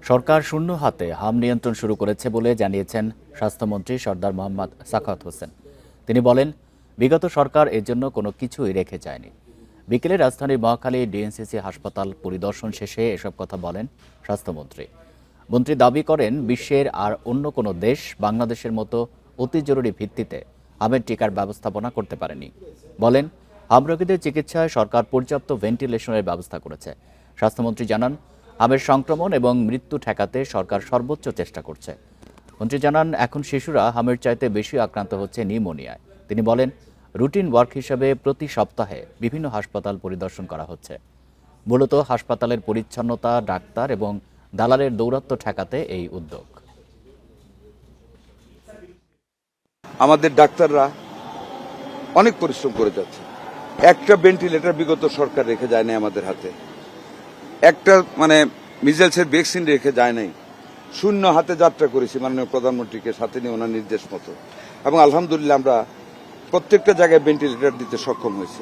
সরকার শূন্য হাতে হাম নিয়ন্ত্রণ শুরু করেছে বলে জানিয়েছেন স্বাস্থ্যমন্ত্রী সরদার মোহাম্মদ সাখাওয়াত হোসেন। তিনি বলেন, বিগত সরকার এর জন্য কোনো কিছুই রেখে যায়নি। বিকেলে রাজধানীর মহাখালী ডিএনসিসি হাসপাতাল পরিদর্শন শেষে এসব কথা বলেন স্বাস্থ্যমন্ত্রী। মন্ত্রী দাবি করেন, বিশ্বের আর অন্য কোনো দেশ বাংলাদেশের মতো অতি জরুরি ভিত্তিতে হামের টিকার ব্যবস্থাপনা করতে পারেনি। বলেন, হাম রোগীদের চিকিৎসায় সরকার পর্যাপ্ত ভেন্টিলেশনের ব্যবস্থা করেছে। স্বাস্থ্যমন্ত্রী জানান, হামের সংক্রমণ এবং মৃত্যু ঠেকাতে সরকার সর্বোচ্চ চেষ্টা করছে। মন্ত্রী জানান, এখন শিশুরা হামের চাইতে বেশি আক্রান্ত হচ্ছে নিউমোনিয়ায়। তিনি বলেন, রুটিন ওয়ার্ক হিসেবে প্রতি সপ্তাহে বিভিন্ন হাসপাতাল পরিদর্শন করা হচ্ছে। মূলত হাসপাতালের পরিচ্ছন্নতা, ডাক্তার এবং দালালের দৌরাত্ম্য ঠেকাতে এই উদ্যোগ। আমাদের ডাক্তাররা অনেক পরিশ্রম করে যাচ্ছে। একটা ভেন্টিলেটর বিগত সরকার রেখে যায় নাই আমাদের হাতে, একটা মিজেলসের ভ্যাকসিন রেখে যায় নাই। শূন্য হাতে যাত্রা করেছি মাননীয় প্রধানমন্ত্রীকে সাথে নিয়ে ওনার নির্দেশ মতো, এবং আলহামদুলিল্লাহ আমরা প্রত্যেকটা জায়গায় ভেন্টিলেটর দিতে সক্ষম হয়েছি।